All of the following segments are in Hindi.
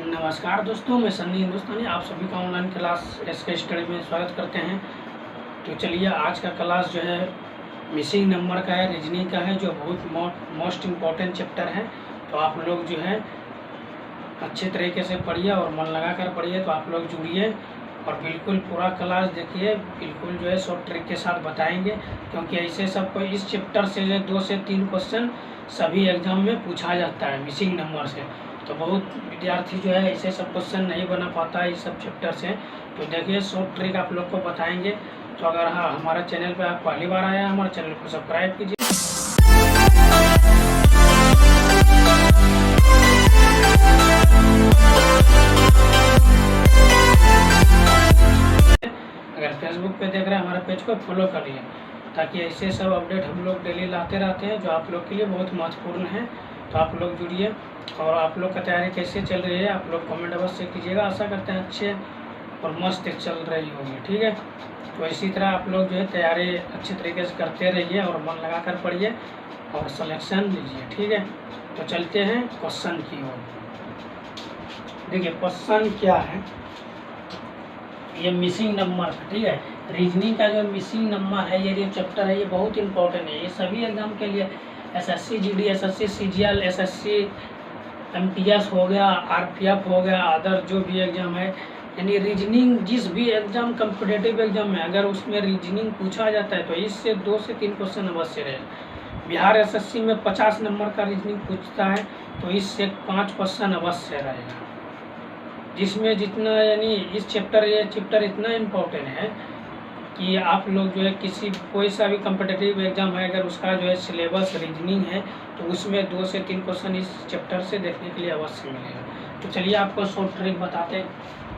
नमस्कार दोस्तों, मैं सन्नी हिंदुस्तानी आप सभी का ऑनलाइन क्लास एसके स्टडी में स्वागत करते हैं। तो चलिए, आज का क्लास जो है मिसिंग नंबर का है, रीजनिंग का है, जो बहुत मोस्ट इम्पॉर्टेंट चैप्टर है। तो आप लोग जो है अच्छे तरीके से पढ़िए और मन लगा कर पढ़िए। तो आप लोग जुड़िए और बिल्कुल पूरा क्लास देखिए, बिल्कुल जो है शॉर्ट ट्रिक के साथ बताएंगे, क्योंकि ऐसे सबको इस चैप्टर से जो 2 से 3 क्वेश्चन सभी एग्जाम में पूछा जाता है मिसिंग नंबर से। तो बहुत विद्यार्थी जो है ऐसे सब क्वेश्चन नहीं बना पाता है इस सब चैप्टर से। तो देखिए, शॉर्ट ट्रिक आप लोग को बताएंगे। तो अगर हमारे चैनल पर आप पहली बार आए हैं, हमारे चैनल को सब्सक्राइब कीजिए। अगर फेसबुक पे देख रहे हैं, हमारे पेज को फॉलो करिए, ताकि ऐसे सब अपडेट हम लोग डेली लाते रहते हैं, जो आप लोग के लिए बहुत महत्वपूर्ण है। तो आप लोग जुड़िए। और आप लोग का तैयारी कैसे चल रही है, आप लोग कमेंट अवश्य कीजिएगा। आशा करते हैं अच्छे और मस्त चल रही होगी, ठीक है। तो इसी तरह आप लोग जो है तैयारी अच्छे तरीके से करते रहिए और मन लगा कर पढ़िए और सिलेक्शन लीजिए, ठीक है। तो चलते हैं क्वेश्चन की ओर। देखिए, क्वेश्चन क्या है, ये मिसिंग नंबर का, ठीक है। रीजनिंग का जो मिसिंग नंबर है, ये जो चैप्टर है, ये बहुत इंपॉर्टेंट है। ये सभी एग्जाम के लिए, SSC GD, SSC CGL, SSC MTS हो गया, आरपीएफ हो गया, अदर जो भी एग्जाम है, यानी रीजनिंग जिस भी एग्जाम कॉम्पिटिटिव एग्जाम में अगर उसमें रीजनिंग पूछा जाता है तो इससे 2 से 3 क्वेश्चन अवश्य रहेगा। बिहार एसएससी में 50 नंबर का रीजनिंग पूछता है, तो इससे 5 क्वेश्चन अवश्य रहेगा, जिसमें जितना, यानी इस चैप्टर, ये चैप्टर इतना इम्पोर्टेंट है कि आप लोग जो है कोई सा भी कॉम्पिटिटिव एग्जाम है, अगर उसका जो है सिलेबस रीजनिंग है, तो उसमें 2 से 3 क्वेश्चन इस चैप्टर से देखने के लिए अवश्य मिलेगा। तो चलिए, आपको शॉर्ट ट्रिक बताते हैं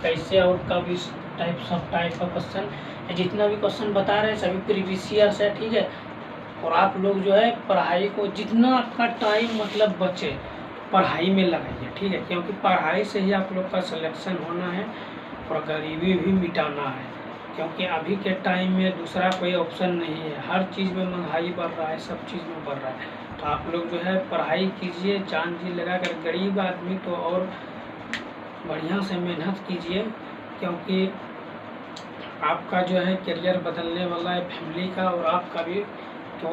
कैसे और कब इस टाइप का क्वेश्चन, जितना भी क्वेश्चन बता रहे हैं सभी प्रीवियस ईयर से, ठीक है। और आप लोग जो है पढ़ाई को जितना आपका टाइम मतलब बचे पढ़ाई में लगाइए, ठीक है, क्योंकि पढ़ाई से ही आप लोग का सिलेक्शन होना है और गरीबी भी मिटाना है। क्योंकि अभी के टाइम में दूसरा कोई ऑप्शन नहीं है, हर चीज़ में महंगाई बढ़ रहा है, सब चीज़ में बढ़ रहा है। तो आप लोग जो है पढ़ाई कीजिए, जान जी लगा कर। गरीब आदमी तो और बढ़िया से मेहनत कीजिए, क्योंकि आपका जो है करियर बदलने वाला है फैमिली का और आपका भी। तो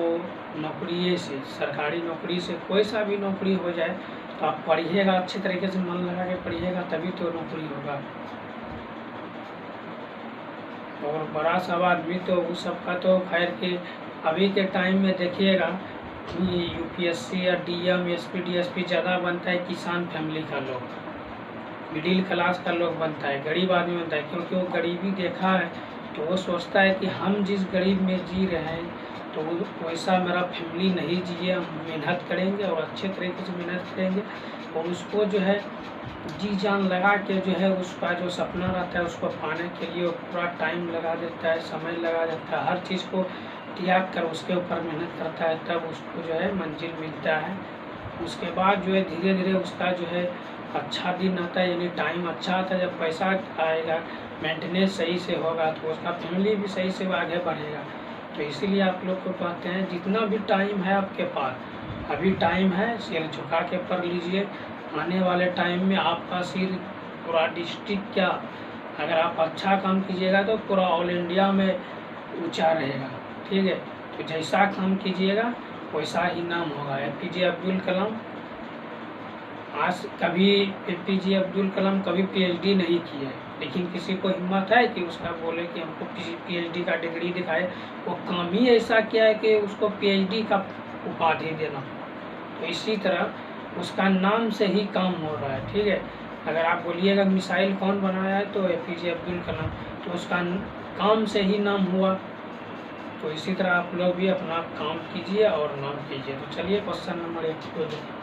नौकरी से, सरकारी नौकरी से, कोई सा भी नौकरी हो जाए, तो आप पढ़िएगा अच्छे तरीके से, मन लगा के पढ़िएगा, तभी तो नौकरी होगा। और बड़ा सब आदमी तो उस सबका तो खैर के अभी के टाइम में देखिएगा कि यूपीएससी या डीएम, एसपी, डीएसपी ज़्यादा बनता है किसान फैमिली का लोग, मिडिल क्लास का लोग बनता है, गरीब आदमी बनता है। क्योंकि वो गरीबी देखा है, तो वो सोचता है कि हम जिस गरीब में जी रहे हैं, तो वैसा मेरा फैमिली नहीं जिए। हम मेहनत करेंगे और अच्छे तरीके से मेहनत करेंगे, और उसको जो है जी जान लगा के जो है उसका जो सपना रहता है उसको पाने के लिए वो पूरा टाइम लगा देता है, समय लगा देता है, हर चीज़ को त्याग कर उसके ऊपर मेहनत करता है, तब उसको जो है मंजिल मिलता है। उसके बाद जो है धीरे धीरे उसका जो है अच्छा दिन आता है, यानी टाइम अच्छा आता है। जब पैसा आएगा, मेंटेनेंस सही से होगा, तो उसका फैमिली भी सही से आगे बढ़ेगा। तो इसीलिए आप लोग को कहते हैं, जितना भी टाइम है आपके पास, अभी टाइम है, सिर झुका के पढ़ लीजिए। आने वाले टाइम में आपका सिर पूरा डिस्ट्रिक्ट क्या, अगर आप अच्छा काम कीजिएगा तो पूरा ऑल इंडिया में ऊंचा रहेगा, ठीक है। तो जैसा काम कीजिएगा वैसा ही नाम होगा। एपीजे अब्दुल कलाम, आज कभी एपीजे अब्दुल कलाम कभी पीएचडी नहीं की है, लेकिन किसी को हिम्मत है कि उसका बोले कि हमको पीएचडी का डिग्री दिखाए। वो काम ही ऐसा किया है कि उसको पीएचडी का उपाधि देना। तो इसी तरह उसका नाम से ही काम हो रहा है, ठीक है। अगर आप बोलिएगा मिसाइल कौन बनाया है, तो एपीजे अब्दुल कलाम, तो उसका काम से ही नाम हुआ। तो इसी तरह आप लोग भी अपना काम कीजिए और नाम कीजिए। तो चलिए, क्वेश्चन नंबर 1 को देखिए।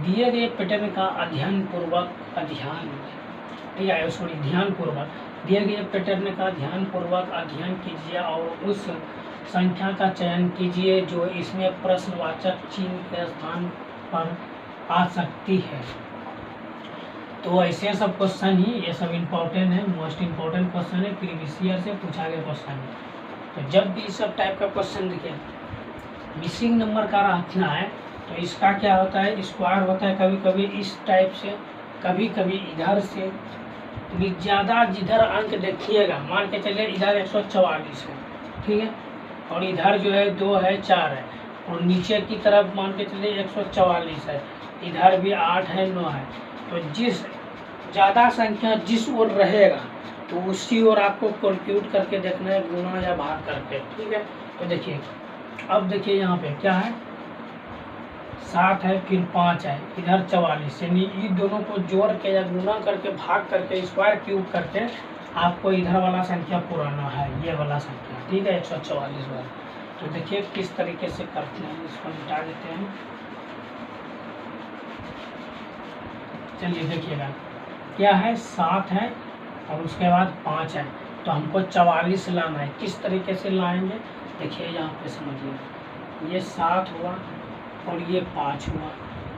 दिए गए पैटर्न का ध्यानपूर्वक दिए गए पैटर्न का ध्यानपूर्वक अध्ययन कीजिए और उस संख्या का चयन कीजिए जो इसमें प्रश्नवाचक चिन्ह के स्थान पर आ सकती है। तो ऐसे सब क्वेश्चन ही, ये सब इम्पोर्टेंट है, मोस्ट इम्पोर्टेंट क्वेश्चन है, प्रीवियस ईयर से पूछा गया क्वेश्चन है। तो जब भी इस सब टाइप का क्वेश्चन दिखे, मिसिंग नंबर का रखना है, तो इसका क्या होता है, स्क्वायर होता है कभी कभी इस टाइप से, कभी कभी इधर से। ज़्यादा जिधर अंक देखिएगा, मान के चलिए इधर 144 है, ठीक है, और इधर जो है 2 है 4 है, और नीचे की तरफ मान के चलिए 144 है, इधर भी 8 है 9 है। तो जिस ज़्यादा संख्या जिस ओर रहेगा तो उसी ओर आपको कैलकुलेट करके देखना है, गुना या भाग करके, ठीक है। तो देखिए, अब देखिए यहाँ पे क्या है, 7 है, फिर 5 है, इधर 44, यानी इन दोनों को जोड़ के या गुना करके भाग करके स्क्वायर क्यूब करके आपको इधर वाला संख्या पुराना है, ये वाला संख्या, ठीक है, 144 वाला। तो देखिए किस तरीके से करते हैं, इसको मिटा देते हैं। चलिए देखिएगा, क्या है, 7 है और उसके बाद 5 है, तो हमको 44 लाना है। किस तरीके से लाएंगे, देखिए यहाँ पे समझिए, ये 7 हुआ और ये 5 हुआ,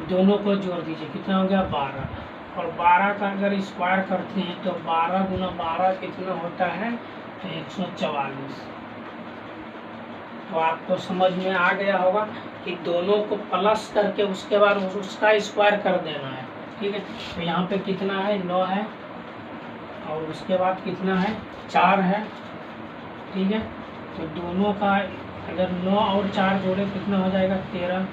दोनों को जोड़ दीजिए, कितना हो गया 12, और 12 का अगर स्क्वायर करते हैं तो 12 गुना 12 कितना होता है, तो 144। तो आपको समझ में आ गया होगा कि दोनों को प्लस करके उसके बाद उसका स्क्वायर कर देना है, ठीक है। तो यहाँ पे कितना है, 9 है, और उसके बाद कितना है, 4 है, ठीक है। तो दोनों का अगर 9 और 4 जोड़े कितना हो जाएगा, 13,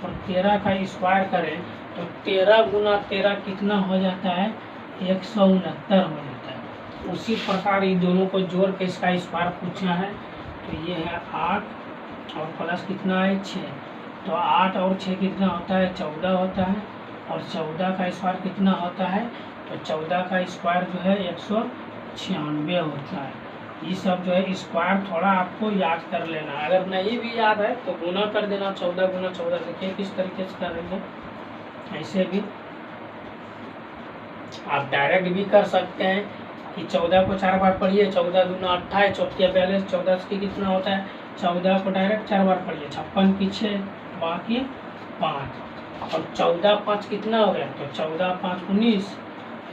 और 13 का स्क्वायर करें तो 13 गुना 13 कितना हो जाता है, 169 हो जाता है। उसी प्रकार इन दोनों को जोड़ के इसका स्क्वायर पूछना है। तो ये है 8 और प्लस कितना है, 6, तो 8 और 6 कितना होता है, 14 होता है, और 14 का स्क्वायर कितना होता है, तो 14 का स्क्वायर जो है 196 होता है। ये सब जो है स्क्वायर थोड़ा आपको याद कर लेना है, अगर नहीं भी याद है तो गुना कर देना, 14 गुना 14। देखिए किस तरीके से करेंगे, ऐसे भी आप डायरेक्ट भी कर सकते हैं कि 14 को 4 बार पढ़िए, 14 दूना 28, 14 42, 14 की कितना होता है, 14 को डायरेक्ट 4 बार पढ़िए, 56 की 6, बाकी 5, और 14 5 कितना हो गया, तो 14 5 19,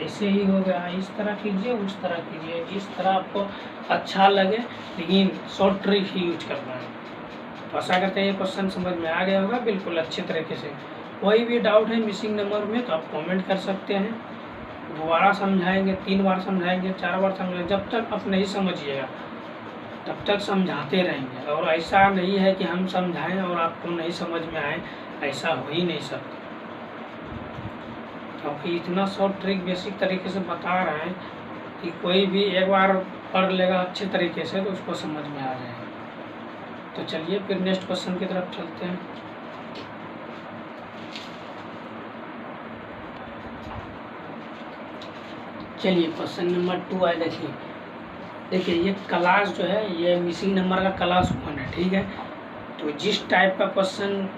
ऐसे ही हो गया। इस तरह कीजिए, उस तरह कीजिए, जिस तरह आपको अच्छा लगे, लेकिन शॉर्ट ट्रिक ही यूज करना है। तो आशा करते हैं ये क्वेश्चन समझ में आ गया होगा बिल्कुल अच्छे तरीके से। कोई भी डाउट है मिसिंग नंबर में तो आप कमेंट कर सकते हैं, दोबारा समझाएंगे, 3 बार समझाएंगे, 4 बार समझाएंगे, जब तक आप नहीं समझिएगा तब तक समझाते रहेंगे। और ऐसा नहीं है कि हम समझाएं और आपको नहीं समझ में आए, ऐसा हो ही नहीं सकता, क्योंकि इतना शॉर्ट ट्रिक बेसिक तरीके से बता रहे हैं कि कोई भी एक बार पढ़ लेगा अच्छे तरीके से तो उसको समझ में आ जाएगा। तो चलिए फिर नेक्स्ट क्वेश्चन की तरफ चलते हैं। चलिए क्वेश्चन नंबर 2 है, देखिए ये क्लास जो है, ये मिसिंग नंबर का क्लास 1 है, ठीक है। तो जिस टाइप का क्वेश्चन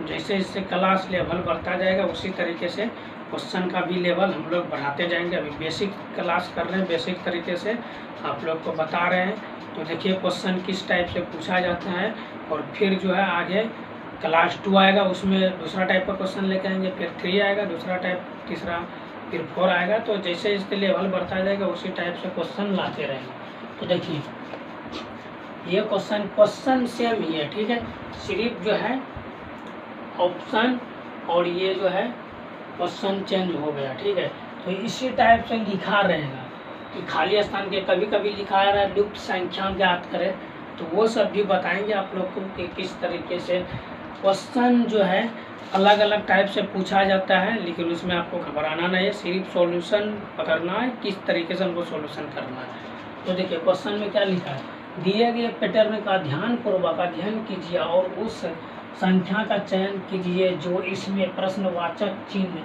जैसे जैसे क्लास लेवल बढ़ता जाएगा उसी तरीके से क्वेश्चन का भी लेवल हम लोग बढ़ाते जाएंगे। अभी बेसिक क्लास कर रहे हैं, बेसिक तरीके से आप लोग को बता रहे हैं। तो देखिए क्वेश्चन किस टाइप से पूछा जाता है, और फिर जो है आगे क्लास 2 आएगा, उसमें दूसरा टाइप का क्वेश्चन लेके आएंगे, फिर 3 आएगा, दूसरा टाइप, तीसरा, फिर 4 आएगा। तो जैसे जैसे लेवल बढ़ता जाएगा उसी टाइप से क्वेश्चन लाते रहेंगे। तो देखिए ये क्वेश्चन सेम ही है, ठीक है, सिर्फ जो है ऑप्शन और ये जो है क्वेश्चन चेंज हो गया, ठीक है। तो इसी टाइप से लिखा रहेगा कि खाली स्थान के कभी कभी लिखा रहा है लुप्त संख्या ज्ञात करें, तो वो सब भी बताएंगे आप लोग को कि किस तरीके से क्वेश्चन जो है अलग अलग टाइप से पूछा जाता है। लेकिन उसमें आपको घबराना नहीं है, सिर्फ सॉल्यूशन पकड़ना है, किस तरीके से हमको सॉल्यूशन करना है। तो देखिए क्वेश्चन में क्या लिखा है, दिए गए पैटर्न का ध्यानपूर्वक अध्ययन कीजिए और उस संख्या का चयन कीजिए जो इसमें प्रश्नवाचक चिन्ह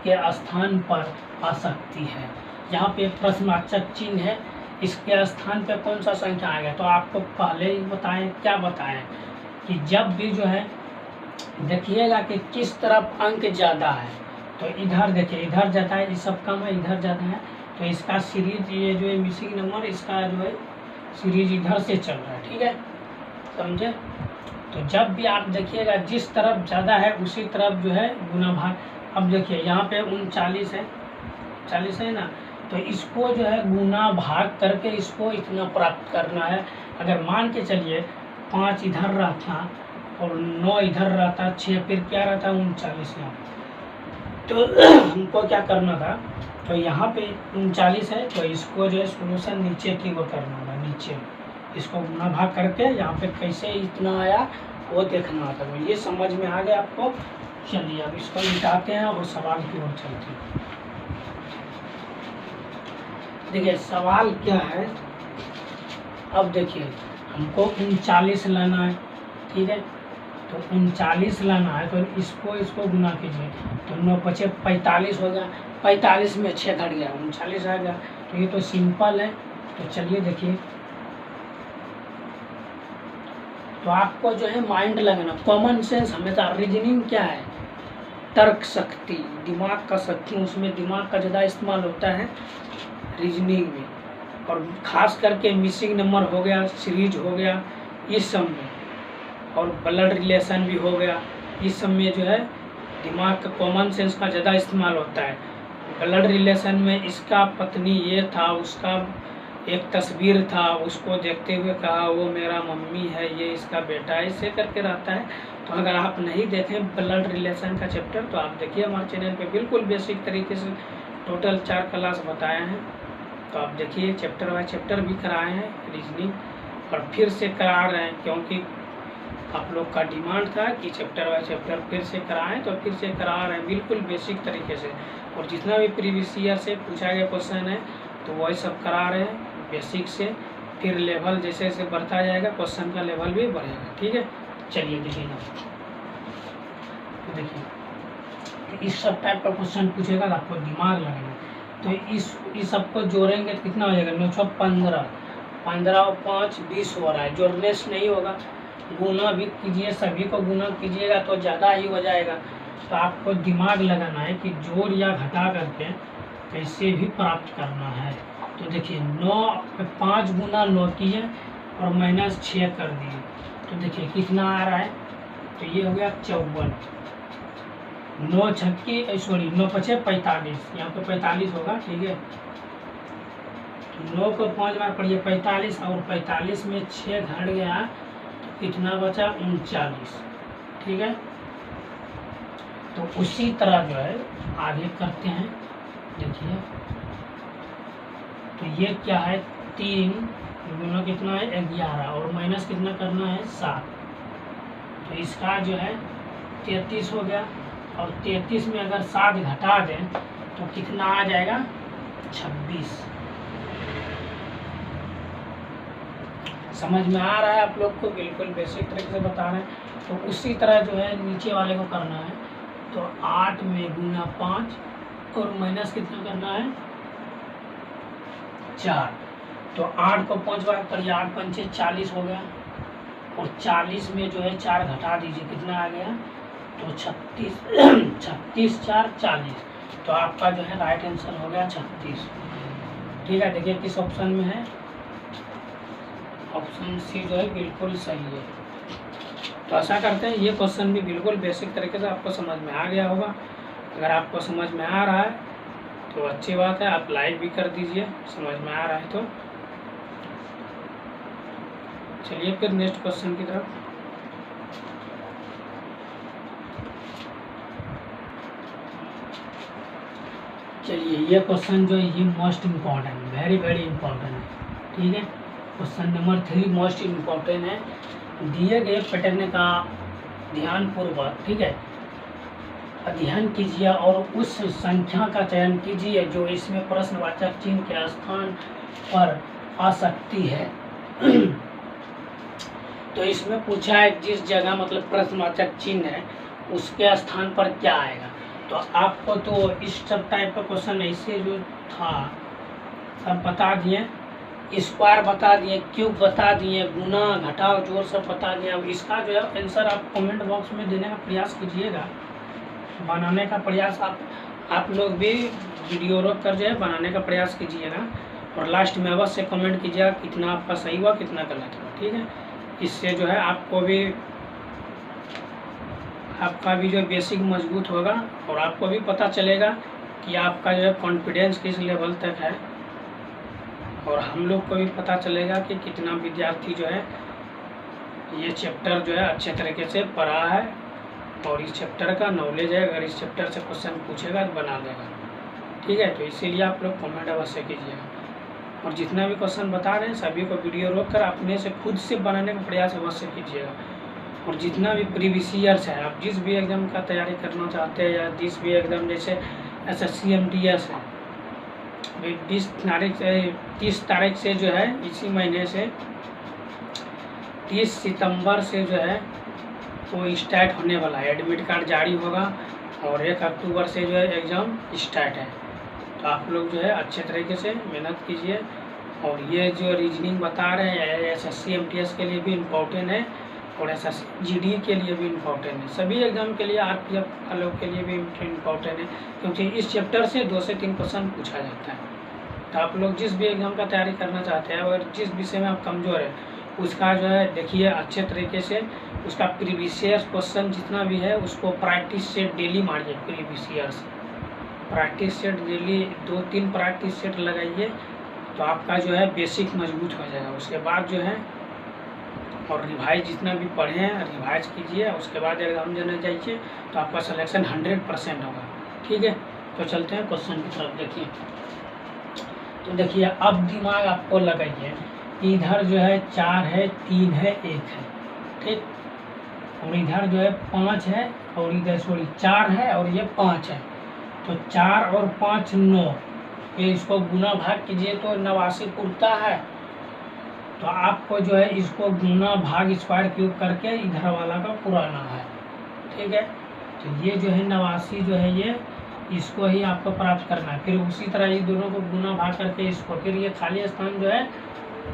के स्थान पर आ सकती है। यहाँ पे प्रश्नवाचक चिन्ह है, इसके स्थान पे कौन सा संख्या आएगा। तो आपको पहले ही बताएं, क्या बताएं कि जब भी जो है देखिएगा कि किस तरफ अंक ज़्यादा है, तो इधर देखिए, इधर ज़्यादा है, ये सब कम है, इधर ज़्यादा है, तो इसका सीरीज ये जो है मिसिंग नंबर, इसका जो है सीरीज इधर से चल रहा है, ठीक है, समझे। तो जब भी आप देखिएगा जिस तरफ ज़्यादा है उसी तरफ जो है गुना भाग। अब देखिए यहाँ पे 39 है, 40 है ना, तो इसको जो है गुना भाग करके इसको इतना प्राप्त करना है। अगर मान के चलिए 5 इधर रहता और 9 इधर रहता 6, फिर क्या रहता 39 यहाँ। तो हमको क्या करना था, तो यहाँ पे 39 है, तो इसको जो है सोल्यूशन नीचे की ओर करना होगा, नीचे इसको गुना भाग करके यहाँ पे कैसे इतना आया वो देखना था। तो ये समझ में आ गया आपको। चलिए अब इसको मिटाते हैं और सवाल की ओर चलते हैं। देखिए सवाल क्या है, अब देखिए हमको 39 लाना है, ठीक है। तो 39 लाना है, तो इसको गुना कीजिए, तो 9 पचे 45 हो गया, 45 में 6 घट गया, 39 आ गया। तो ये तो सिंपल है। तो चलिए देखिए, तो आपको जो है माइंड लगाना, कॉमन सेंस हमेशा। रीजनिंग क्या है, तर्क शक्ति, दिमाग का शक्ति, उसमें दिमाग का ज़्यादा इस्तेमाल होता है रीजनिंग में। और ख़ास करके मिसिंग नंबर हो गया, सीरीज हो गया, इस सब में, और ब्लड रिलेशन भी हो गया, इस सब में जो है दिमाग का कॉमन सेंस का ज़्यादा इस्तेमाल होता है। ब्लड रिलेशन में इसका पत्नी ये था, उसका एक तस्वीर था, उसको देखते हुए कहा वो मेरा मम्मी है, ये इसका बेटा है, इससे करके रहता है। तो अगर आप नहीं देखें ब्लड रिलेशन का चैप्टर, तो आप देखिए हमारे चैनल पे बिल्कुल बेसिक तरीके से टोटल 4 क्लास बताए हैं। तो आप देखिए, चैप्टर बाय चैप्टर भी कराए हैं रीजनिंग, और फिर से करा रहे हैं, क्योंकि आप लोग का डिमांड था कि चैप्टर बाय चैप्टर फिर से कराएं, तो फिर से करा रहे हैं बिल्कुल बेसिक तरीके से। और जितना भी प्रीवियस ईयर से पूछा गया क्वेश्चन है, तो वही सब करा रहे हैं बेसिक से। फिर लेवल जैसे जैसे बढ़ता जाएगा, क्वेश्चन का लेवल भी बढ़ेगा, ठीक है। चलिए देखिए, तो देखिए इस सब टाइप का क्वेश्चन पूछेगा तो आपको दिमाग लगेगा। तो इस सबको जोड़ेंगे तो कितना हो जाएगा, 915, 15 और 5 20 हो रहा है। जोड़ने से नहीं होगा, गुना भी कीजिए, सभी को गुना कीजिएगा तो ज़्यादा ही हो जाएगा। तो आपको दिमाग लगाना है कि जोड़ या घटा करके कैसे भी प्राप्त करना है। तो देखिए 5 गुना 9 किए और -6 कर दिए, तो देखिए कितना आ रहा है, तो ये हो गया 54। 9 छक्के सॉरी 9 पचे 45, यहाँ पे 45 होगा, ठीक है। तो 9 को 5 बार पढ़िए 45, और 45 में 6 घट गया, तो कितना बचा 39, ठीक है। तो उसी तरह जो है आगे करते हैं। देखिए तो ये क्या है, 3 गुना कितना है 11, और माइनस कितना करना है 7, तो इसका जो है 33 हो गया। और 33 में अगर 7 घटा दें तो कितना आ जाएगा 26। समझ में आ रहा है आप लोग को, बिल्कुल बेसिक तरीके से बता रहे हैं। तो उसी तरह जो है नीचे वाले को करना है, तो 8 में गुना 5 और माइनस कितना करना है 4। तो 8 को 5 बार करिए, 8 पंचे 40 हो गया, और 40 में जो है 4 घटा दीजिए, कितना आ गया, तो 36 36 4 40। तो आपका जो है राइट आंसर हो गया 36, ठीक है। देखिए किस ऑप्शन में है, ऑप्शन सी जो है बिल्कुल सही है। तो ऐसा करते हैं, ये क्वेश्चन भी बिल्कुल बेसिक तरीके से आपको समझ में आ गया होगा। अगर आपको समझ में आ रहा है तो अच्छी बात है, आप लाइक भी कर दीजिए समझ में आ रहा है तो। चलिए फिर नेक्स्ट क्वेश्चन की तरफ। चलिए ये क्वेश्चन जो है ये most important, very very important है, ठीक है। क्वेश्चन नंबर 3 मोस्ट इम्पॉर्टेंट है। दिए गए पैटर्न का ध्यानपूर्वक, ठीक है, अध्ययन कीजिए और उस संख्या का चयन कीजिए जो इसमें प्रश्नवाचक चिन्ह के स्थान पर आ सकती है। तो इसमें पूछा है जिस जगह मतलब प्रश्नवाचक चिन्ह है उसके स्थान पर क्या आएगा। तो आपको तो इस सब टाइप का क्वेश्चन ऐसे जो था सब बता दिए, स्क्वायर बता दिए, क्यूब बता दिए, गुना घटाव जोड़ सब बता दिए। अब इसका जो है आंसर आप कमेंट बॉक्स में देने का प्रयास कीजिएगा, बनाने का प्रयास आप लोग भी वीडियो रोक कर जो है बनाने का प्रयास कीजिएगा, और लास्ट में अवश्य कमेंट कीजिएगा कितना आपका सही हुआ कितना गलत हुआ, ठीक है। इससे जो है आपको भी आपका भी जो बेसिक मजबूत होगा, और आपको भी पता चलेगा कि आपका जो है कॉन्फिडेंस किस लेवल तक है, और हम लोग को भी पता चलेगा कि कितना विद्यार्थी जो है ये चैप्टर जो है अच्छे तरीके से पढ़ा है और इस चैप्टर का नॉलेज है। अगर इस चैप्टर से क्वेश्चन पूछेगा तो बना देगा, ठीक है। तो इसीलिए आप लोग कमेंट अवश्य कीजिएगा और जितना भी क्वेश्चन बता रहे हैं सभी को वीडियो रोक कर अपने से खुद से बनाने का प्रयास अवश्य कीजिएगा। और जितना भी प्रीवियस ईयर्स है, आप जिस भी एग्ज़ाम का तैयारी करना चाहते हैं या जिस भी एग्ज़ाम जैसे SSC MTS है, 30 तारीख से जो है इसी महीने से 30 सितंबर से जो है वो स्टार्ट होने वाला है। एडमिट कार्ड जारी होगा और 1 अक्टूबर से जो है एग्ज़ाम स्टार्ट है। तो आप लोग जो है अच्छे तरीके से मेहनत कीजिए। और ये जो रीजनिंग बता रहे हैं SSC MTS के लिए भी इम्पोर्टेंट है और SSC GD के लिए भी इम्पोर्टेंट है। सभी एग्ज़ाम के लिए RPF वालों के लिए भी इम्पोर्टेंट है, क्योंकि इस चैप्टर से 2 से 3 क्वेश्चन पूछा जाता है। तो आप लोग जिस भी एग्ज़ाम का तैयारी करना चाहते हैं और जिस विषय में आप कमज़ोर है उसका जो है देखिए अच्छे तरीके से उसका प्रीवियस ईयर क्वेश्चन जितना भी है उसको प्रैक्टिस सेट डेली मारिए। Previous year practice set daily 2-3 practice set लगाइए तो आपका जो है बेसिक मजबूत हो जाएगा। उसके बाद जो है और रिवाइज जितना भी पढ़े हैं रिवाइज कीजिए, उसके बाद एग्जाम देने जाइए तो आपका सिलेक्शन 100% होगा, ठीक है। तो चलते हैं क्वेश्चन की तरफ। देखिए तो देखिए अब दिमाग आपको लगाइए, इधर जो है 4 है, 3 है, 1 है, ठीक। और इधर जो है 5 है और इधर 4 है और ये 5 है। तो 4 और 5 9, ये इसको गुना भाग कीजिए तो 89 उड़ता है। तो आपको जो है इसको गुना भाग स्क्वायर क्यूब करके इधर वाला का पुराना है, ठीक है। तो ये जो है 89 जो है ये इसको ही आपको प्राप्त करना है। फिर उसी तरह ये दोनों को गुना भाग करके इसको, फिर ये खाली स्थान जो है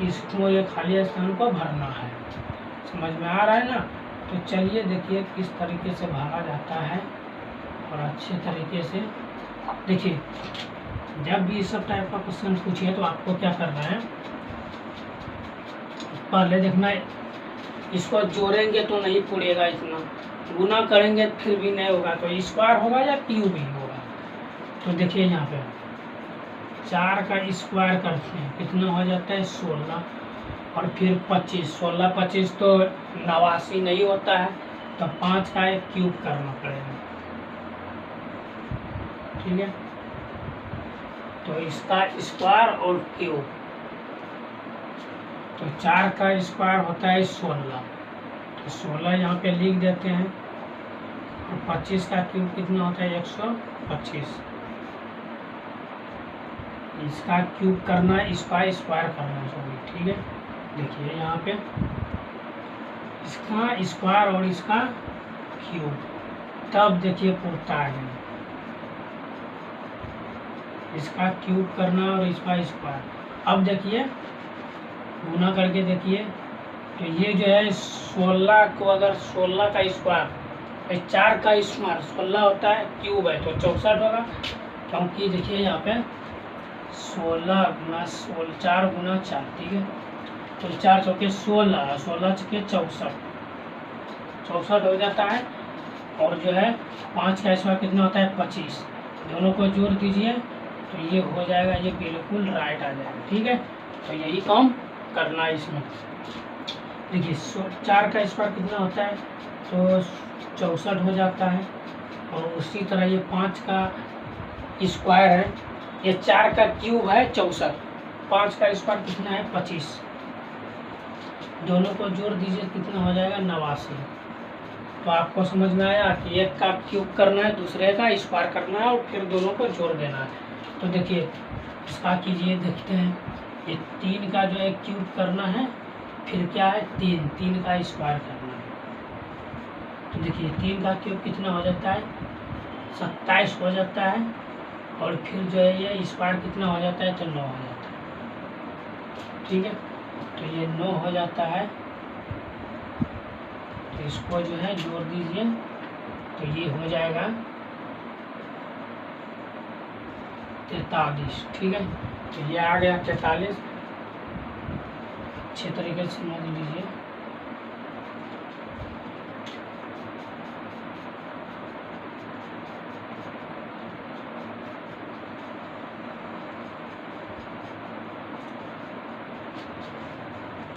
इसको ये खाली स्थान को भरना है। समझ में आ रहा है ना। तो चलिए देखिए किस तरीके से भरा जाता है और अच्छे तरीके से देखिए। जब भी इस सब टाइप का क्वेश्चन पूछिए तो आपको क्या करना है, पहले देखना है इसको जोड़ेंगे तो नहीं पूरेगा, इतना गुना करेंगे फिर भी नहीं होगा, तो स्क्वायर होगा या क्यूब ही होगा। तो देखिए यहाँ पे 4 का स्क्वायर करते हैं कितना हो जाता है 16 और फिर 25, 16 25 तो 89 नहीं होता है, तो 5 का एक क्यूब करना पड़ेगा, ठीक है। तो इसका स्क्वायर और क्यूब, तो 4 का स्क्वायर होता है 16, तो 16 यहाँ पे लिख देते हैं। और 25 का क्यूब कितना होता है 125। इसका क्यूब करना है, इसका स्क्वायर करना है सॉरी, ठीक है। देखिए यहाँ पे इसका स्क्वायर और इसका क्यूब, तब देखिए पुरता है। इसका क्यूब करना और इसका स्क्वायर। अब देखिए गुना करके देखिए तो ये जो है 16 को अगर 16 का स्क्वायर 4 का स्क्वायर 16 होता है, क्यूब है तो 64 होगा, क्योंकि देखिए यहाँ पे 16 गुना 4 गुना 4, ठीक है। तो 4 चौके 16, 16 चौके 64 हो जाता है। और जो है 5 का स्क्वायर कितना होता है 25, दोनों को जोड़ दीजिए तो ये हो जाएगा, ये बिल्कुल राइट आ जाएगा, ठीक है। तो यही काम करना है इसमें। देखिए 4 का स्क्वायर कितना होता है तो 64 हो जाता है। और उसी तरह ये 5 का स्क्वायर है, ये 4 का क्यूब है 64, 5 का स्क्वायर कितना है 25, दोनों को जोड़ दीजिए कितना हो जाएगा 89। तो आपको समझ में आया कि एक का क्यूब करना है, दूसरे का स्क्वायर करना है और फिर दोनों को जोड़ देना है। तो देखिए इसका कीजिए, देखते हैं ये 3 का जो है क्यूब करना है, फिर क्या है 3 का स्क्वायर करना है। तो देखिए 3 का क्यूब कितना हो जाता है 27 हो जाता है, और फिर जो है ये स्क्वायर कितना हो जाता है तो 9 हो जाता है, ठीक है। तो ये 9 हो जाता है, तो इसको जो है जोड़ दीजिए तो ये हो जाएगा 43, ठीक है। तो ये आ गया 43, अच्छे तरीके से समझ लीजिए।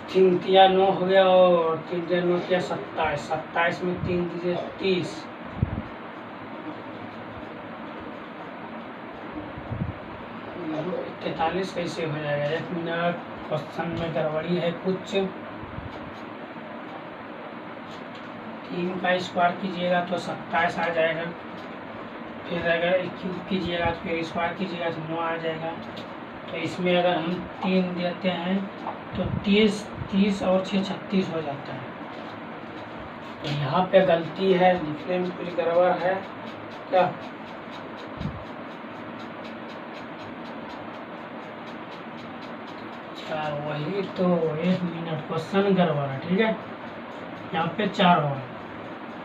3 तिया 9 हो गया और 3 तिया 9 तिया 27, 27 में 3 दीजिए 30, 43 कैसे हो जाएगा? 1 मिनट, क्वेश्चन में गड़बड़ी है कुछ। 3 का स्क्वायर कीजिएगा तो 27 आ जाएगा, फिर अगर क्यूब कीजिएगा तो फिर स्क्वायर कीजिएगा तो 9 आ जाएगा। तो इसमें अगर हम 3 देते हैं तो 30 और 6 36 हो जाता है। तो यहाँ पे गलती है, लिखने में कुछ गड़बड़ है क्या? अच्छा वही तो, 1 मिनट, क्वेश्चन गड़बड़ है, ठीक है। यहाँ पे 4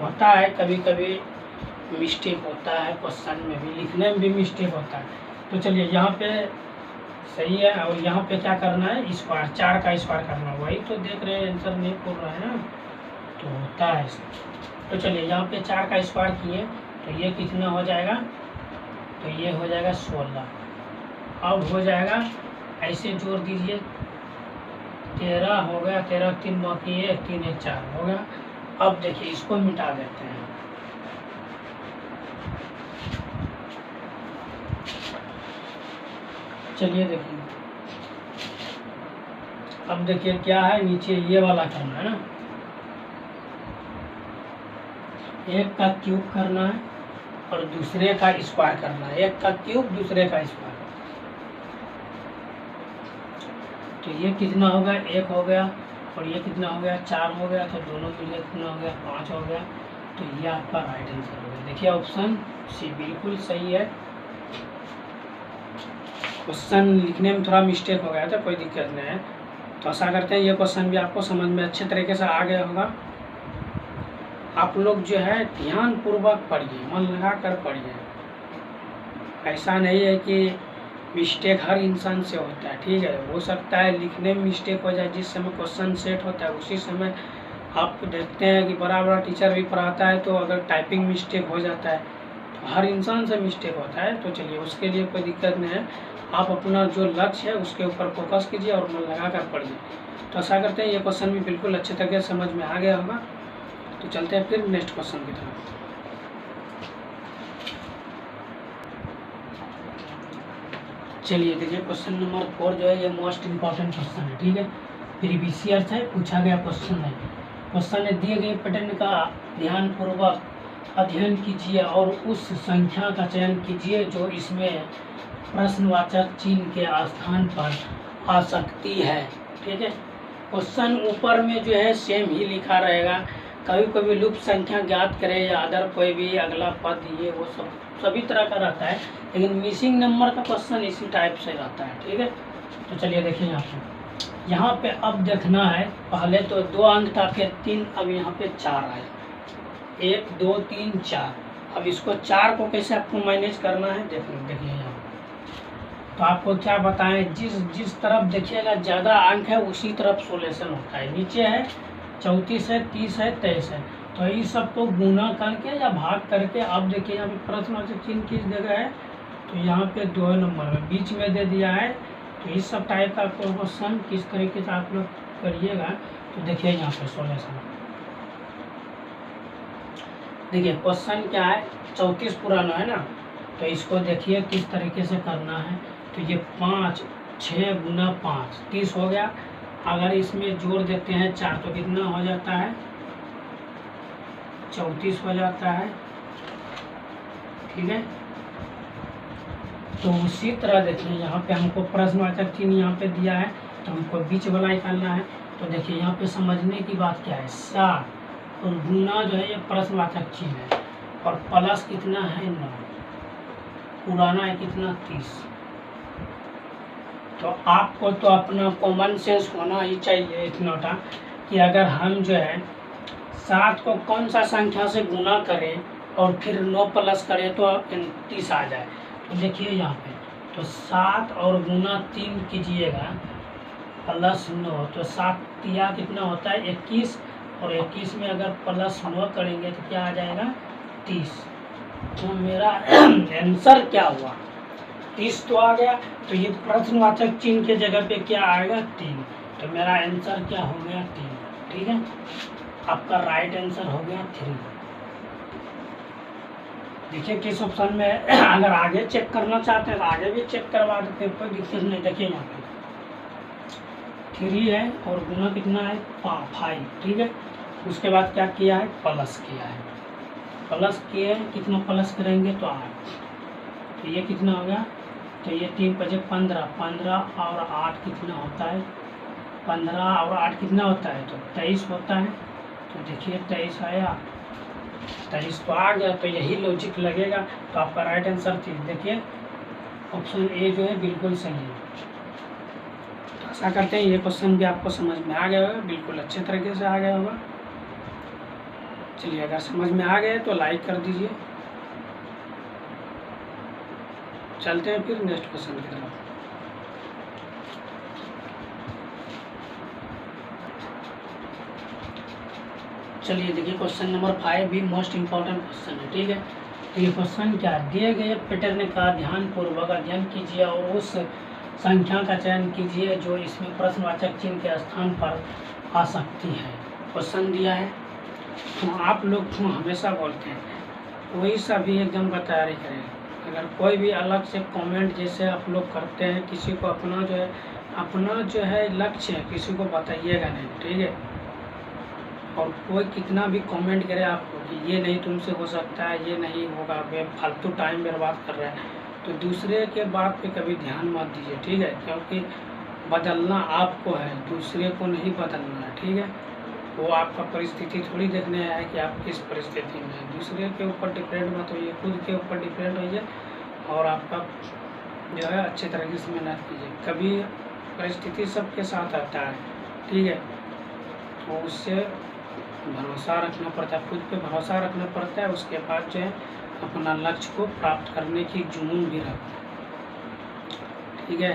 होता है, कभी कभी मिस्टेक होता है, क्वेश्चन में भी, लिखने में भी मिस्टेक होता है। तो चलिए यहाँ पे सही है, और यहाँ पे क्या करना है? स्क्वायर, 4 का स्क्वायर करना है। वही तो देख रहे हैं, आंसर नहीं खोल रहा है ना, तो होता है। तो चलिए यहाँ पे 4 का स्क्वायर किए तो ये कितना हो जाएगा? तो ये हो जाएगा 16। अब हो जाएगा, ऐसे जोड़ दीजिए, 13 हो गया, 13 3 बाकी है, 3 1 4 हो गया। अब देखिए इसको मिटा देते हैं। चलिए देखिए, अब देखिए क्या है, नीचे ये वाला करना है ना, 1 का क्यूब करना है और दूसरे का स्क्वायर करना है। 1 का क्यूब, दूसरे का स्क्वायर। तो ये कितना हो गया? 1 हो गया, और ये कितना हो गया? 4 हो गया। तो दोनों मिलकर कितना हो गया? 5 हो गया। तो ये आपका राइट आंसर हो गया। देखिए ऑप्शन सी बिल्कुल सही है। क्वेश्चन लिखने में थोड़ा मिस्टेक हो गया था, कोई दिक्कत नहीं है। तो आशा करते हैं ये क्वेश्चन भी आपको समझ में अच्छे तरीके से आ गया होगा। आप लोग जो है ध्यान पूर्वक पढ़िए, मन लगा कर पढ़िए। ऐसा नहीं है कि मिस्टेक हर इंसान से होता है, ठीक है। हो सकता है लिखने में मिस्टेक हो जाए, जिस समय क्वेश्चन सेट होता है उसी समय आप देखते हैं कि बड़ा बड़ा टीचर भी पढ़ाता है, तो अगर टाइपिंग मिस्टेक हो जाता है तो हर इंसान से मिस्टेक होता है। तो चलिए उसके लिए कोई दिक्कत नहीं है, आप अपना जो लक्ष्य है उसके ऊपर फोकस कीजिए और मन लगा कर पढ़िए। तो आशा करते हैं ये क्वेश्चन भी बिल्कुल अच्छे तरीके से समझ में आ गया होगा। तो चलते हैं फिर नेक्स्ट क्वेश्चन की तरफ। चलिए देखिए, क्वेश्चन नंबर 4 जो है ये मोस्ट इम्पॉर्टेंट क्वेश्चन है, ठीक है। प्रीवियस ईयर से पूछा गया क्वेश्चन है। क्वेश्चन है, दिए गए पैटर्न का ध्यानपूर्वक अध्ययन कीजिए और उस संख्या का चयन कीजिए जो इसमें प्रश्नवाचक चिन्ह के स्थान पर आ सकती है, ठीक है। क्वेश्चन ऊपर में जो है सेम ही लिखा रहेगा। कभी कभी लुप्त संख्या ज्ञात करें या अदर कोई भी अगला पद, ये वो सब सभी तरह का रहता है, लेकिन मिसिंग नंबर का क्वेश्चन इसी टाइप से रहता है, ठीक है। तो चलिए देखिए यहाँ पे अब देखना है, पहले तो 2 अंक था, फिर 3, अब यहाँ पे 4 आया। 1 2 3 4। अब इसको 4 को कैसे आपको मैनेज करना है, देखिए यहाँ। तो आपको क्या बताएं, जिस तरफ देखिएगा ज़्यादा अंक है उसी तरफ सोल्यूशन होता है। नीचे है 34 है, 30 है, 23 है, तो इस सब को गुना करके या भाग करके, अब देखिए यहाँ पे प्रश्नवाचक चिन्ह किस जगह है, तो यहाँ पे 2 नंबर में बीच में दे दिया है। तो इस सब टाइप का क्वेश्चन किस तरीके से आप लोग करिएगा, तो देखिए यहाँ पे सोल्यूशन। देखिए क्वेश्चन क्या है, 34 पुराना है ना, तो इसको देखिए किस तरीके से करना है। तो ये 5 6 गुना 5 30 हो गया। अगर इसमें जोड़ देते हैं 4 तो कितना हो जाता है? 34 हो जाता है, ठीक है। तो उसी तरह देखिए यहाँ पे हमको प्रश्नवाचक चिन्ह यहाँ पे दिया है, तो हमको बीच वाला निकालना है। तो देखिए यहाँ पे समझने की बात क्या है, 7 और गुना जो है ये प्रश्नवाचक चिन्ह है, और प्लस कितना है 9, पुराना है कितना 30। तो आपको तो अपना कॉमन सेंस होना ही चाहिए इतना था कि अगर हम जो है 7 को कौन सा संख्या से गुना करें और फिर 9 प्लस करें तो 30 आ जाए। तो देखिए यहाँ पे, तो 7 और गुना 3 कीजिएगा प्लस 9, तो 7 तिया कितना होता है 21, और 21 में अगर प्लस 9 करेंगे तो क्या आ जाएगा 30। तो मेरा आंसर क्या हुआ 30 तो आ गया। तो ये प्रश्नवाचक चिन्ह के जगह पे क्या आएगा 3। तो मेरा आंसर क्या हो गया 3, ठीक है। आपका राइट आंसर हो गया 3। देखिए किस ऑप्शन में अगर आगे चेक करना चाहते हैं तो आगे भी चेक करवा देते हैं, कोई दिक्कत नहीं। देखिए यहाँ पे 3 है और गुना कितना है 5, ठीक है। उसके बाद क्या किया है, प्लस किया है, प्लस किए, कितना प्लस करेंगे तो 8। तो ये कितना हो गया, तो ये 3 × 5 = 15, 15 और 8 कितना होता है, 15 और 8 कितना होता है, तो 23 होता है। तो देखिए 23 आया, 23 तो आ गया, तो यही लॉजिक लगेगा। तो आपका राइट आंसर 3। देखिए ऑप्शन ए जो है बिल्कुल सही है। तो ऐसा करते हैं ये क्वेश्चन भी आपको समझ में आ गया होगा, बिल्कुल अच्छे तरीके से आ गया होगा। चलिए अगर समझ में आ गए तो लाइक कर दीजिए। चलते हैं फिर नेक्स्ट क्वेश्चन की तरफ। चलिए देखिए क्वेश्चन नंबर 5 भी मोस्ट इम्पॉर्टेंट क्वेश्चन है, ठीक है। तो ये क्वेश्चन क्या है, दिए गए पैटर्न का ध्यानपूर्वक अध्ययन कीजिए और उस संख्या का चयन कीजिए जो इसमें प्रश्नवाचक चिन्ह के स्थान पर आ सकती है। क्वेश्चन दिया है, तो आप लोग तो हमेशा बोलते हैं कोई सा भी एग्जाम का तैयारी करें, अगर कोई भी अलग से कमेंट जैसे आप लोग करते हैं, किसी को अपना जो है लक्ष्य है किसी को बताइएगा नहीं, ठीक है। और कोई कितना भी कमेंट करे आपको कि ये नहीं तुमसे हो सकता है, ये नहीं होगा, वे फालतू टाइम बर्बाद कर रहा है, तो दूसरे के बात पे कभी ध्यान मत दीजिए, ठीक है। क्योंकि बदलना आपको है, दूसरे को नहीं बदलना है, ठीक है। वो आपका परिस्थिति थोड़ी देखने आया है कि आप किस परिस्थिति में हैं। दूसरे के ऊपर डिपेंड मत होइए, खुद के ऊपर डिपेंड होइए और आपका जो है अच्छे तरीके से मेहनत कीजिए। कभी परिस्थिति सबके साथ आता है, ठीक है, तो उससे भरोसा रखना पड़ता है, खुद पे भरोसा रखना पड़ता है। उसके बाद जो है अपना लक्ष्य को प्राप्त करने की जुनून भी रखना, ठीक है।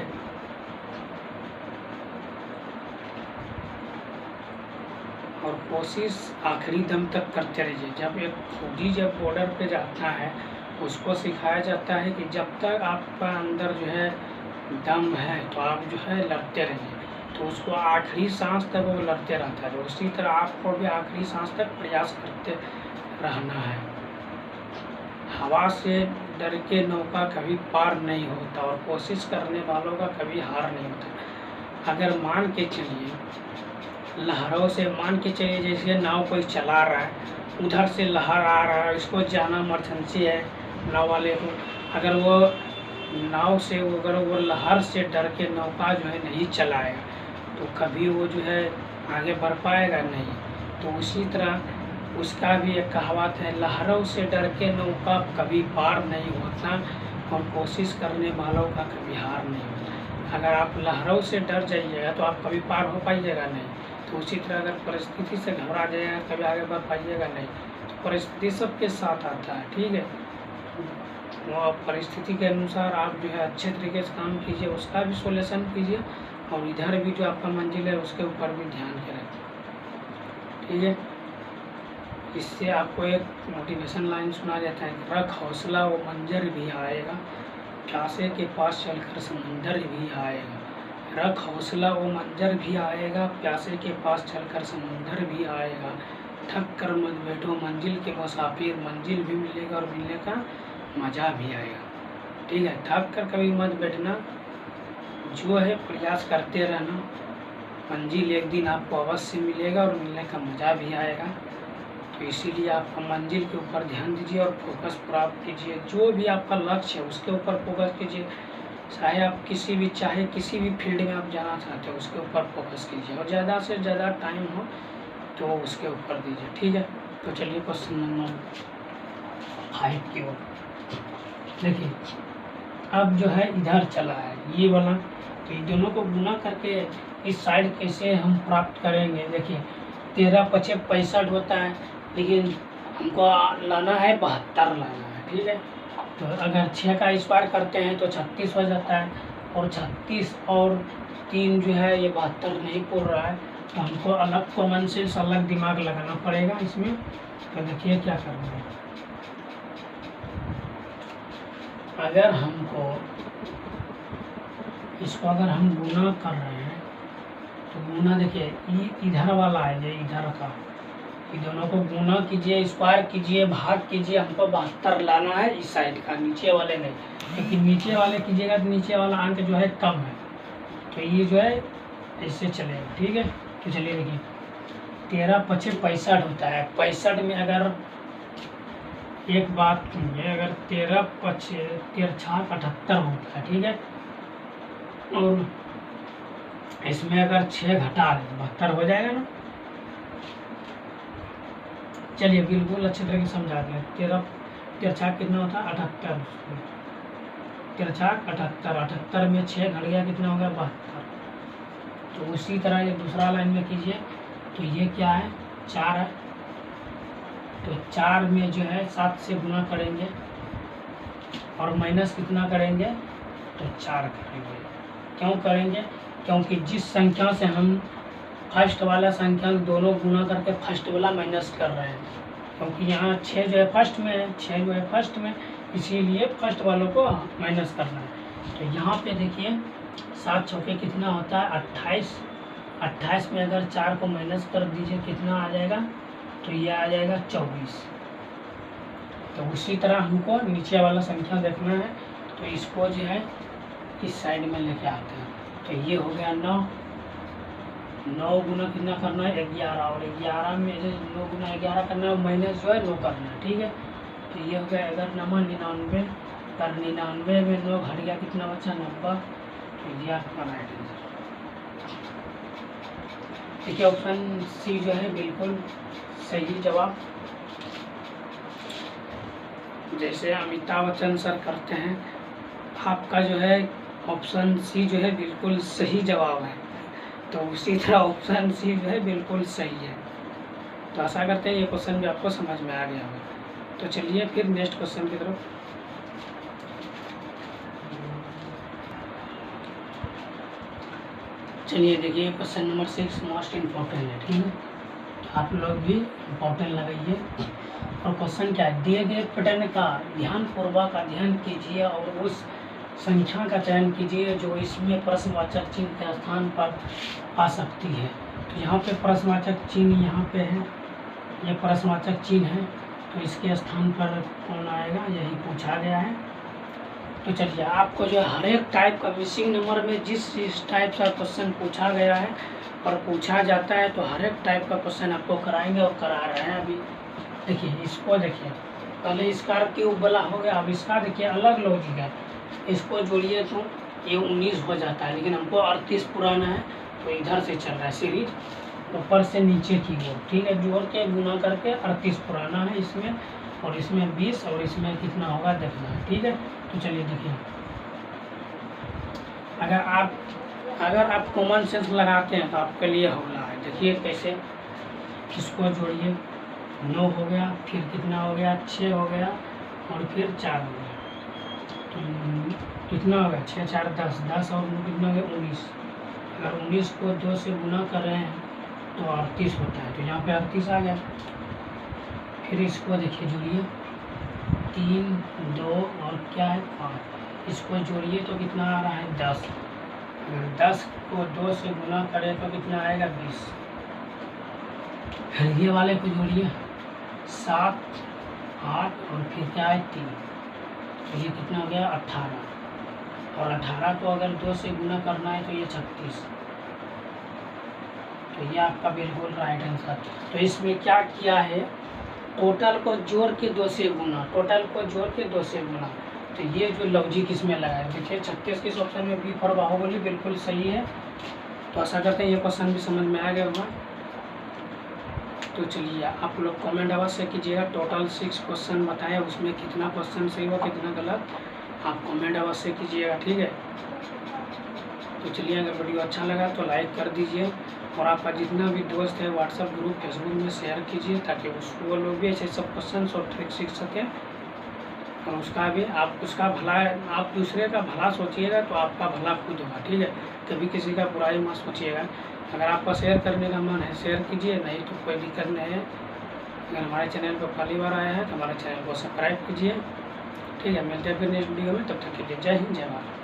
और कोशिश आखिरी दम तक करते रहिए। जब एक फौजी जब बॉर्डर पे जाता है उसको सिखाया जाता है कि जब तक आपका अंदर जो है दम है तो आप जो है लड़ते रहिए, तो उसको आखिरी सांस तक वो लड़ते रहता है। उसी तरह आपको भी आखिरी सांस तक प्रयास करते रहना है। हवा से डर के नौका कभी पार नहीं होता और कोशिश करने वालों का कभी हार नहीं होता। अगर मान के चलिए, लहरों से मान के चलिए, जैसे नाव कोई चला रहा है, उधर से लहर आ रहा है, इसको जाना इमरजेंसी है नाव वाले को, अगर वो नाव से अगर वो लहर से डर के नौका जो है नहीं चलाएगा तो कभी वो जो है आगे बढ़ पाएगा नहीं। तो उसी तरह उसका भी एक कहावत है, लहरों से डर के नौका कभी पार नहीं होता और कोशिश करने वालों का कभी हार नहीं होता। अगर आप लहरों से डर जाइएगा तो आप कभी पार हो पाइएगा नहीं। तो उसी तरह अगर परिस्थिति से घबरा जाएगा कभी आगे बढ़ पाइएगा नहीं। तो परिस्थिति सबके साथ आता है, ठीक है। वो परिस्थिति के अनुसार आप जो है अच्छे तरीके से काम कीजिए, उसका भी सोल्यूशन कीजिए और इधर भी जो आपका मंजिल है उसके ऊपर भी ध्यान के रखिए, ठीक है। इससे आपको एक मोटिवेशन लाइन सुना जाता है, रख हौसला वो मंजर भी आएगा, प्यासे के पास चलकर समंदर भी आएगा। रख हौसला वो मंजर भी आएगा, प्यासे के पास चलकर समंदर भी आएगा। थक कर मत बैठो मंजिल के मुसाफिर, मंजिल भी मिलेगा और मिलने का मज़ा भी आएगा, ठीक है। थक कर कभी मत बैठना, जो है प्रयास करते रहना, मंजिल एक दिन आपको अवश्य मिलेगा और मिलने का मज़ा भी आएगा। तो इसीलिए आप मंजिल के ऊपर ध्यान दीजिए और फोकस प्राप्त कीजिए। जो भी आपका लक्ष्य है उसके ऊपर फोकस कीजिए, चाहे आप किसी भी फील्ड में आप जाना चाहते हो उसके ऊपर फोकस कीजिए और ज़्यादा से ज़्यादा टाइम हो तो उसके ऊपर दीजिए, ठीक है। तो चलिए क्वेश्चन नंबर 5 की ओर देखिए। अब जो है इधर चला है ये वाला, तो इन दोनों को गुना करके इस साइड कैसे हम प्राप्त करेंगे। देखिए 13 × 5 = 65 होता है, लेकिन हमको लाना है 72 लाना है, ठीक है। तो अगर 6 का स्क्वायर करते हैं तो 36 हो जाता है और 36 और 3 जो है ये 72 नहीं पूर रहा है, तो हमको अलग कॉमन सेंस अलग दिमाग लगाना पड़ेगा इसमें। तो देखिए क्या करना है, अगर हमको इसको अगर हम गुना कर रहे हैं तो गुना देखिए इधर वाला है, ये इधर का, ये दोनों को गुना कीजिए, स्क्वायर कीजिए, भाग कीजिए। हमको 72 लाना है इस साइड का, नीचे वाले नहीं, क्योंकि नीचे वाले कीजिएगा तो नीचे वाला अंक जो है कम है, तो ये जो है ऐसे चलेगा। ठीक है, तो चलिए देखिए 13 पचे 65 होता है। 65 में अगर एक बात सुनिए, अगर 13 पचे 13 छाक 78 होता है। ठीक है, और इसमें अगर 6 घटा दें 72 हो जाएगा ना। चलिए बिल्कुल अच्छे तरह से समझा दें। 13 छाक कितना होता है 78, 13 छाक 78, 78 में 6 घट गया कितना होगा 72। तो उसी तरह ये दूसरा लाइन में कीजिए, तो ये क्या है 4 है, तो 4 में जो है 7 से गुना करेंगे और माइनस कितना करेंगे, तो 4 करेंगे। क्यों करेंगे, क्योंकि जिस संख्या से हम फर्स्ट वाला संख्या दोनों गुना करके फर्स्ट वाला माइनस कर रहे हैं, क्योंकि यहाँ 6 जो है फर्स्ट में है, 6 जो है फर्स्ट में, इसीलिए फर्स्ट वालों को माइनस करना है। तो यहाँ पे देखिए 7 चौके कितना होता है 28, 28 में अगर 4 को माइनस कर दीजिए कितना आ जाएगा, तो ये आ जाएगा 24। तो उसी तरह हमको नीचे वाला संख्या देखना है, तो इसको जो है इस साइड में लेके आते हैं। तो ये हो गया 9, 9 गुना कितना करना है 11, और 11 में जो 9 गुना 11 करना है माइनस जो है 9 करना है। ठीक है, तो ये हो गया अगर 99, पर 99 में 9 घट गया कितना बचा 90, तो ये आपका राइट आंसर। देखिए ऑप्शन सी जो है बिल्कुल सही जवाब, जैसे अमिताभ बच्चन सर करते हैं। आपका जो है ऑप्शन सी जो है बिल्कुल सही जवाब है, तो उसी तरह ऑप्शन सी जो है बिल्कुल सही है। तो आशा करते हैं ये क्वेश्चन भी आपको समझ में आ गया होगा। तो चलिए फिर नेक्स्ट क्वेश्चन की तरफ। चलिए देखिए क्वेश्चन नंबर 6 मोस्ट इम्पोर्टेंट है। ठीक है, तो आप लोग भी इम्पोर्टेंट लगाइए। और क्वेश्चन क्या है, दिए गए पैटर्न का ध्यानपूर्वक अध्ययन कीजिए और उस संख्या का चयन कीजिए जो इसमें प्रश्नवाचक चिन्ह के स्थान पर आ सकती है। तो यहाँ पे प्रश्नवाचक चिन्ह यहाँ पे है, ये प्रश्नवाचक चिन्ह है, तो इसके स्थान पर कौन आएगा यही पूछा गया है। तो चलिए आपको जो हर एक टाइप का मिसिंग नंबर में जिस टाइप का क्वेश्चन पूछा गया है और पूछा जाता है, तो हर एक टाइप का क्वेश्चन आपको कराएंगे और करा रहे हैं। अभी देखिए इसको, देखिए पहले इसका क्यूब वाला हो गया, अब इसका देखिए अलग लॉजिक है। इसको जोड़िए तो ये 19 हो जाता है, लेकिन हमको 38 पुराना है, तो इधर से चल रहा है सीरीज ऊपर से नीचे की ओर। ठीक है, जोड़ के गुना करके 38 पुराना है इसमें, और इसमें 20, और इसमें कितना होगा देखना है। ठीक है, तो चलिए देखिए अगर आप कॉमन सेंस लगाते हैं तो आपके लिए होला है। देखिए कैसे, इसको जोड़िए 9 हो गया, फिर कितना हो गया 6 हो गया, और फिर 4 हो गया, तो कितना हो गया 6 4 10, 10 और कितना हो गया 19। अगर 19 को 2 से गुना कर रहे हैं तो 38 होता है, तो यहाँ पे 38 आ गया। फिर इसको देखिए जोड़िए 3 2 और क्या है 5, इसको जोड़िए तो कितना आ रहा है 10। अगर 10 को 2 से गुना करें तो कितना आएगा 20। फिर ये वाले को जोड़िए 7 8 और फिर क्या है 3, तो ये कितना हो गया 18, और 18 को अगर 2 से गुना करना है तो ये 36। तो ये आपका बिल्कुल राइट आंसर। तो इसमें क्या किया है, टोटल को जोड़ के 2 से गुना, टोटल को जोड़ के 2 से गुना, तो ये जो लॉजिक इसमें लगाया। देखिए 36 किस ऑप्शन में बी फॉर बाहुबली बिल्कुल सही है। तो आशा करते हैं ये क्वेश्चन भी समझ में आ गया होगा। तो चलिए आप लोग कमेंट अवश्य कीजिएगा, टोटल 6 क्वेश्चन बताएं, उसमें कितना क्वेश्चन सही हुआ कितना गलत, आप कमेंट अवश्य कीजिएगा। ठीक है, तो चलिए अगर वीडियो अच्छा लगा तो लाइक कर दीजिए, और आपका जितना भी दोस्त है व्हाट्सएप ग्रुप फेसबुक में शेयर कीजिए, ताकि वो लोग भी ऐसे सब क्वेश्चन और ट्रिक सीख सकें। और उसका भी आप उसका भला, आप दूसरे का भला सोचिएगा तो आपका भला खुद होगा। ठीक है, कभी किसी का बुराई मत सोचिएगा। अगर आपका शेयर करने का मन है शेयर कीजिए, नहीं तो कोई दिक्कत नहीं है। अगर हमारे चैनल पर पहली बार आया है तो हमारे चैनल को सब्सक्राइब कीजिए। ठीक है, मिलते हैं फिर नेक्स्ट वीडियो में, तब तक के लिए जय हिंद जय भारत।